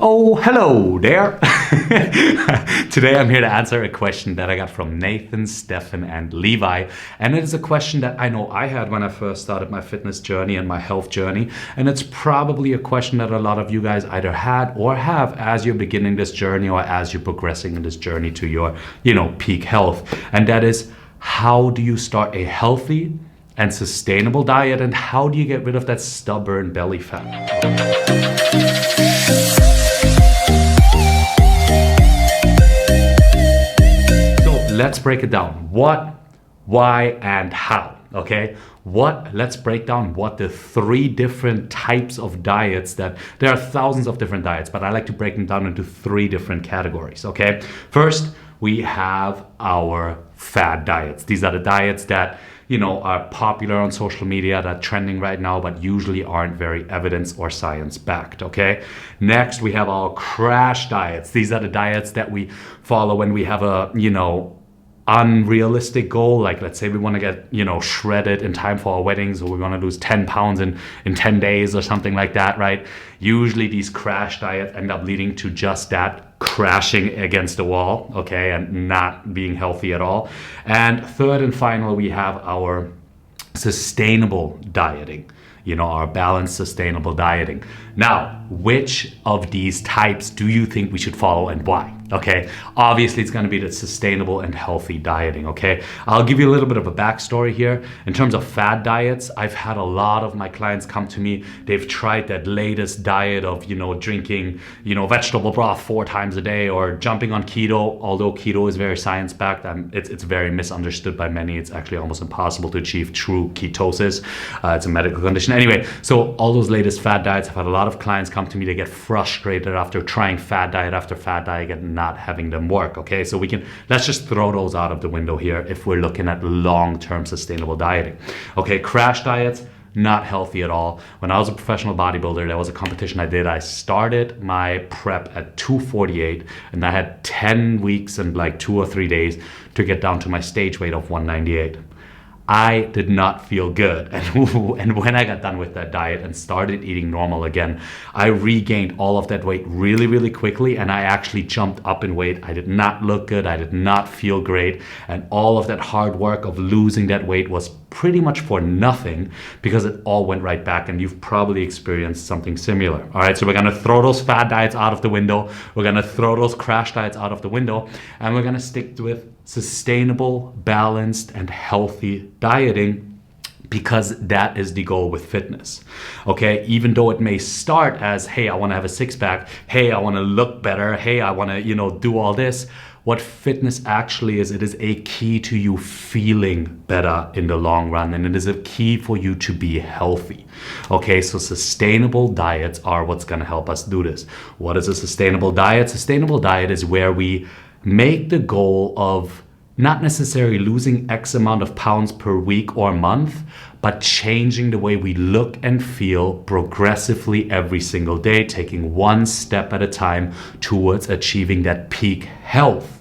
Oh, hello there. Today I'm here to answer a question that I got from Nathan, Stefan, and Levi. And it is a question that I know I had when I first started my fitness journey and my health journey. And it's probably a question that a lot of you guys either had or have as you're beginning this journey or as you're progressing in this journey to your, peak health. And that is, how do you start a healthy and sustainable diet, and how do you get rid of that stubborn belly fat? Let's break it down. What, why, and how, okay? Let's break down what the three different types of diets that, there are thousands of different diets, but I like to break them down into three different categories, okay? First, we have our fad diets. These are the diets that, are popular on social media, that are trending right now, but usually aren't very evidence or science backed, okay? Next, we have our crash diets. These are the diets that we follow when we have a, unrealistic goal, like let's say we want to get shredded in time for our weddings, or we want to lose 10 pounds in 10 days or something like that, right? Usually these crash diets end up leading to just that, crashing against the wall, okay, and not being healthy at all. And third and final, we have our sustainable dieting, our balanced, sustainable dieting. Now, which of these types do you think we should follow and why? Okay, obviously it's going to be the sustainable and healthy dieting, okay? I'll give you a little bit of a backstory here. In terms of fad diets, I've had a lot of my clients come to me. They've tried that latest diet of, drinking, vegetable broth 4 times a day, or jumping on keto, although keto is very science-backed. It's very misunderstood by many. It's actually almost impossible to achieve true ketosis. It's a medical condition. Anyway, so all those latest fad diets, I've had a lot of clients come to me. They get frustrated after trying fad diet after fad diet and not having them work, okay? So let's just throw those out of the window here if we're looking at long-term sustainable dieting. Okay, crash diets, not healthy at all. When I was a professional bodybuilder, there was a competition I did. I started my prep at 248, and I had 10 weeks and like 2 or 3 days to get down to my stage weight of 198. I did not feel good. And when I got done with that diet and started eating normal again, I regained all of that weight really, really quickly, and I actually jumped up in weight. I did not look good. I did not feel great. And all of that hard work of losing that weight was pretty much for nothing, because it all went right back, and you've probably experienced something similar. All right, so we're gonna throw those fad diets out of the window. We're gonna throw those crash diets out of the window, and we're gonna stick with sustainable, balanced, and healthy dieting, because that is the goal with fitness, okay? Even though it may start as, hey, I wanna have a six-pack, hey, I wanna look better, hey, I wanna, do all this. What fitness actually is, it is a key to you feeling better in the long run, and it is a key for you to be healthy. Okay, so sustainable diets are what's gonna help us do this. What is a sustainable diet? Sustainable diet is where we make the goal of not necessarily losing X amount of pounds per week or month, but changing the way we look and feel progressively every single day, taking one step at a time towards achieving that peak health.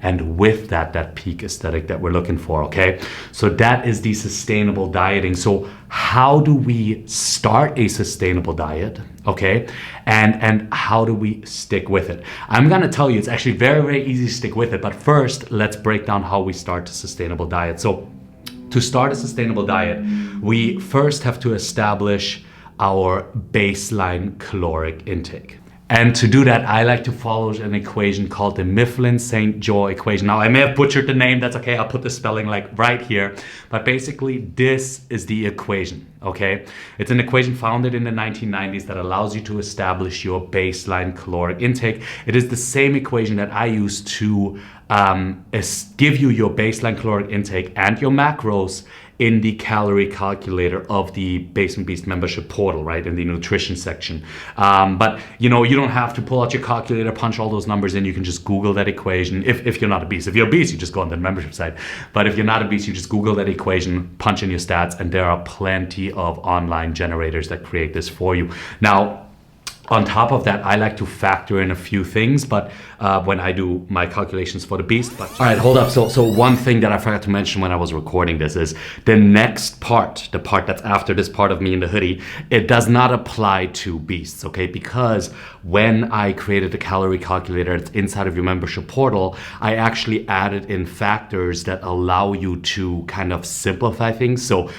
And with that peak aesthetic that we're looking for, okay? So that is the sustainable dieting. So how do we start a sustainable diet, okay? And how do we stick with it? I'm gonna tell you, it's actually very, very easy to stick with it, but first, let's break down how we start a sustainable diet. So to start a sustainable diet, we first have to establish our baseline caloric intake. And to do that, I like to follow an equation called the Mifflin-St. Jean equation. Now, I may have butchered the name, that's okay, I'll put the spelling like right here. But basically, this is the equation, okay? It's an equation founded in the 1990s that allows you to establish your baseline caloric intake. It is the same equation that I use to give you your baseline caloric intake and your macros in the calorie calculator of the Basement Beast membership portal, right, in the nutrition section. But you don't have to pull out your calculator, punch all those numbers in. You can just Google that equation. If you're not a beast. If you're a beast, you just go on the membership site. But if you're not a beast, you just Google that equation, punch in your stats, and there are plenty of online generators that create this for you. Now, on top of that, I like to factor in a few things, but when I do my calculations for the beast. But all right, hold up. So one thing that I forgot to mention when I was recording this is the next part, the part that's after this part of me in the hoodie, it does not apply to beasts, okay? Because when I created the calorie calculator that's inside of your membership portal, I actually added in factors that allow you to kind of simplify things. So,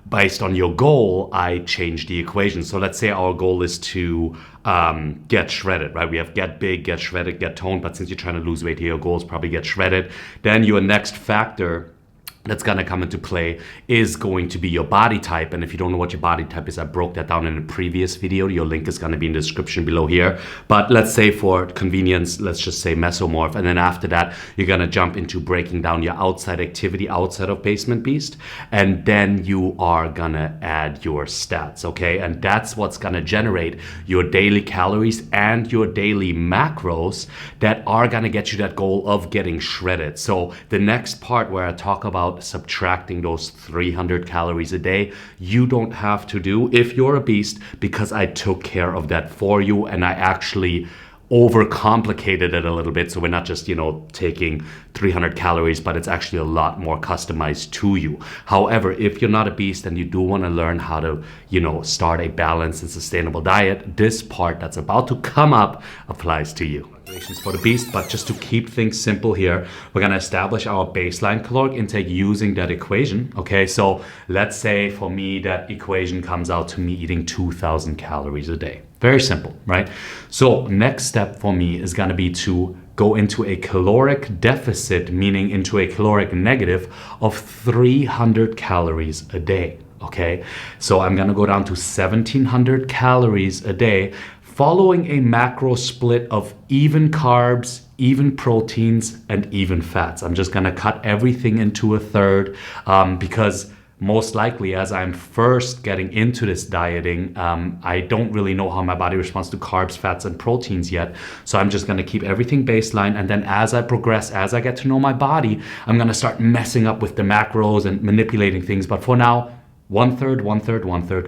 based on your goal, I changed the equation. So let's say our goal is to get shredded, right? We have get big, get shredded, get toned, but since you're trying to lose weight here, your goal is probably get shredded. Then your next factor that's going to come into play is going to be your body type. And if you don't know what your body type is, I broke that down in a previous video. Your link is going to be in the description below here. But let's say for convenience, let's just say mesomorph. And then after that, you're going to jump into breaking down your outside activity outside of Basement Beast. And then you are going to add your stats, okay? And that's what's going to generate your daily calories and your daily macros that are going to get you that goal of getting shredded. So the next part where I talk about subtracting those 300 calories a day, you don't have to do if you're a beast, because I took care of that for you and I actually overcomplicated it a little bit. So we're not just, taking 300 calories, but it's actually a lot more customized to you. However, if you're not a beast and you do want to learn how to, start a balanced and sustainable diet, this part that's about to come up applies to you. For the beast, but just to keep things simple here, we're going to establish our baseline caloric intake using that equation. Okay, so let's say for me that equation comes out to me eating 2,000 calories a day. Very simple, right? So next step for me is going to be to go into a caloric deficit, meaning into a caloric negative of 300 calories a day. Okay, so I'm going to go down to 1,700 calories a day, following a macro split of even carbs, even proteins, and even fats. I'm just gonna cut everything into a third because most likely as I'm first getting into this dieting, I don't really know how my body responds to carbs, fats, and proteins yet. So I'm just gonna keep everything baseline. And then as I progress, as I get to know my body, I'm gonna start messing up with the macros and manipulating things. But for now, one third,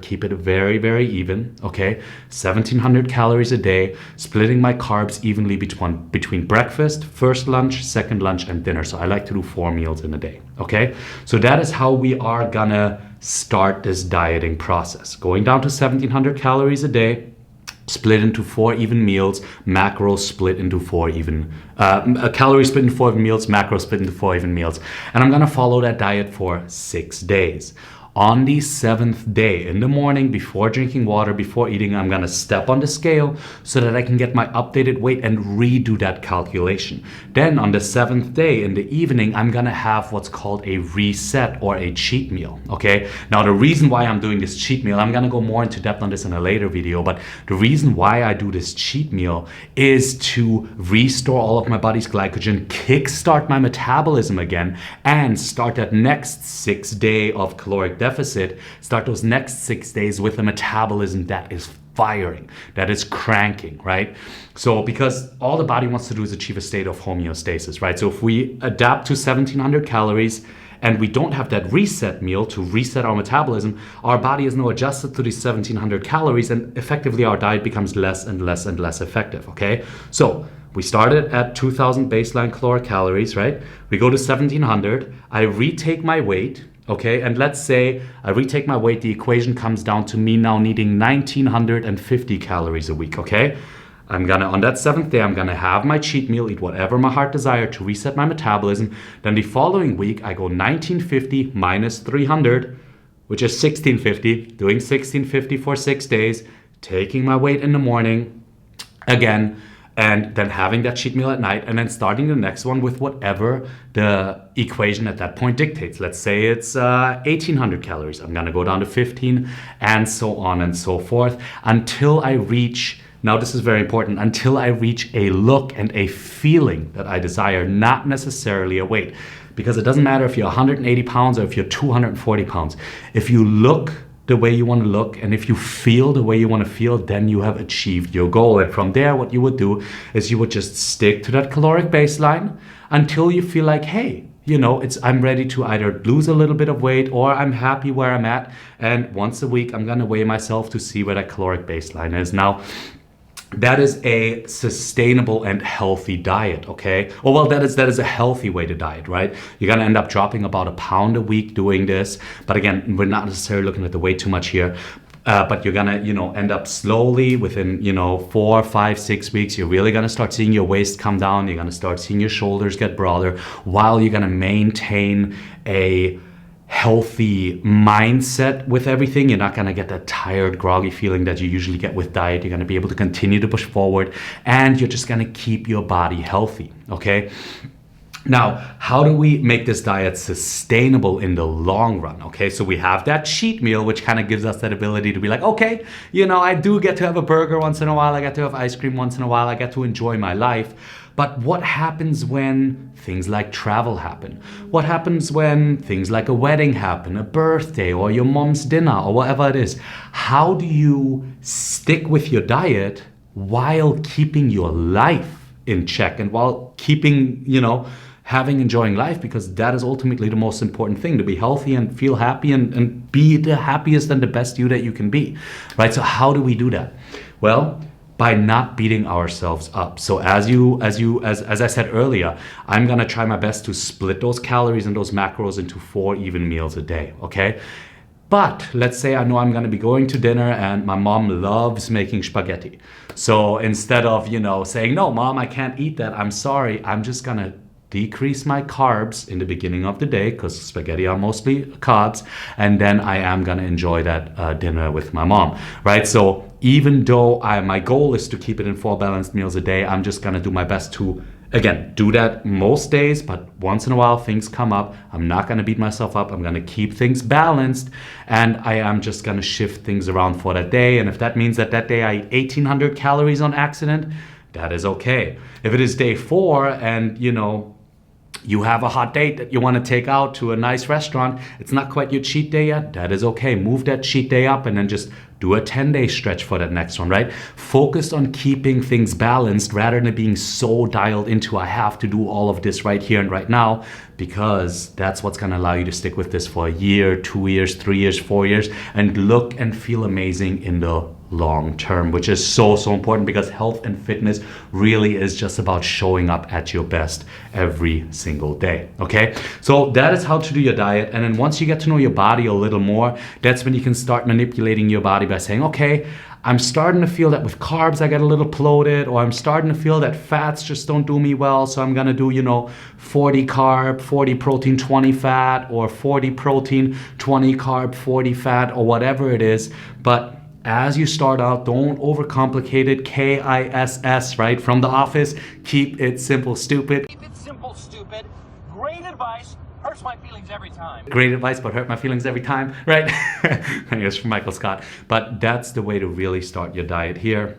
keep it very, very even, okay? 1,700 calories a day, splitting my carbs evenly between breakfast, first lunch, second lunch, and dinner. So I like to do 4 meals in a day, okay? So that is how we are gonna start this dieting process. Going down to 1,700 calories a day, split into 4 even meals, macros split into 4 even, calories split into 4 even meals, macros split into 4 even meals. And I'm gonna follow that diet for 6 days. On the 7th day, in the morning, before drinking water, before eating, I'm gonna step on the scale so that I can get my updated weight and redo that calculation. Then on the 7th day, in the evening, I'm gonna have what's called a reset or a cheat meal, okay? Now, the reason why I'm doing this cheat meal, I'm gonna go more into depth on this in a later video, but the reason why I do this cheat meal is to restore all of my body's glycogen, kickstart my metabolism again, and start that next 6 day of caloric deficit, start those next 6 days with a metabolism that is firing, that is cranking, right? So because all the body wants to do is achieve a state of homeostasis, right? So if we adapt to 1,700 calories and we don't have that reset meal to reset our metabolism, our body is now adjusted to these 1,700 calories and effectively our diet becomes less and less and less effective, okay? So we started at 2,000 baseline caloric calories, right? We go to 1,700, I retake my weight, okay, and let's say I retake my weight, the equation comes down to me now needing 1,950 calories a week, okay? On that 7th day, I'm gonna have my cheat meal, eat whatever my heart desired to reset my metabolism. Then the following week, I go 1,950 minus 300, which is 1,650, doing 1,650 for 6 days, taking my weight in the morning, again, and then having that cheat meal at night, and then starting the next one with whatever the equation at that point dictates. Let's say it's 1,800 calories. I'm gonna go down to 15, and so on and so forth, until I reach, now this is very important, until I reach a look and a feeling that I desire, not necessarily a weight. Because it doesn't matter if you're 180 pounds or if you're 240 pounds. If you look the way you want to look and if you feel the way you want to feel, then you have achieved your goal. And from there, what you would do is you would just stick to that caloric baseline until you feel like, hey, I'm ready to either lose a little bit of weight or I'm happy where I'm at. And once a week, I'm going to weigh myself to see where that caloric baseline is. Now, that is a sustainable and healthy diet, okay? Well, that is a healthy way to diet, right? You're gonna end up dropping about 1 pound a week doing this. But again, we're not necessarily looking at the weight too much here. But you're gonna, end up slowly within, 4, 5, 6 weeks, you're really gonna start seeing your waist come down. You're gonna start seeing your shoulders get broader while you're gonna maintain a healthy mindset with everything. You're not gonna get that tired, groggy feeling that you usually get with diet. You're gonna be able to continue to push forward, and you're just gonna keep your body healthy, okay? Now, how do we make this diet sustainable in the long run? Okay, so we have that cheat meal, which kind of gives us that ability to be like, okay, I do get to have a burger once in a while. I get to have ice cream once in a while. I get to enjoy my life. But what happens when things like travel happen? What happens when things like a wedding happen, a birthday, or your mom's dinner, or whatever it is? How do you stick with your diet while keeping your life in check and while keeping, enjoying life? Because that is ultimately the most important thing, to be healthy and feel happy and be the happiest and the best you that you can be, right? So how do we do that? Well, by not beating ourselves up. So as I said earlier, I'm gonna try my best to split those calories and those macros into 4 even meals a day, okay? But let's say I know I'm gonna be going to dinner and my mom loves making spaghetti. So instead of, saying, no, mom, I can't eat that, I'm sorry, I'm just gonna decrease my carbs in the beginning of the day, because spaghetti are mostly carbs, and then I am gonna enjoy that dinner with my mom, right? So even though my goal is to keep it in 4 balanced meals a day, I'm just gonna do my best to, again, do that most days, but once in a while things come up. I'm not gonna beat myself up. I'm gonna keep things balanced, and I am just gonna shift things around for that day. And if that means that day I eat 1,800 calories on accident, that is okay. If it is day 4 and, you have a hot date that you want to take out to a nice restaurant, it's not quite your cheat day yet, that is okay. Move that cheat day up and then just do a 10-day stretch for that next one, right? Focus on keeping things balanced rather than being so dialed into, I have to do all of this right here and right now, because that's what's going to allow you to stick with this for a year, 2 years, 3 years, 4 years, and look and feel amazing in the long term, which is so important, because health and fitness really is just about showing up at your best every single day. Okay, so that is how to do your diet. And then once you get to know your body a little more, that's when you can start manipulating your body by saying, okay, I'm starting to feel that with carbs I get a little bloated, or I'm starting to feel that fats just don't do me well, so I'm gonna do 40 carb, 40 protein, 20 fat, or 40 protein, 20 carb, 40 fat, or whatever it is. But as you start out, don't overcomplicate it. KISS, right? From The Office. Keep it simple, stupid. Keep it simple, stupid. Great advice. Hurts my feelings every time. Great advice, but hurt my feelings every time, right? I guess from Michael Scott. But that's the way to really start your diet here.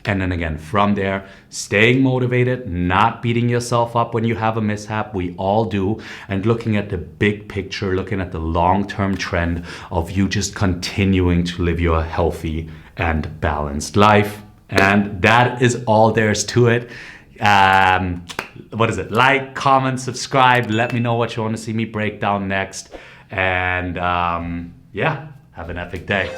And then again, from there, staying motivated, not beating yourself up when you have a mishap. We all do. And looking at the big picture, looking at the long-term trend of you just continuing to live your healthy and balanced life. And that is all there is to it. What is it? Like, comment, subscribe. Let me know what you want to see me break down next. And yeah, have an epic day.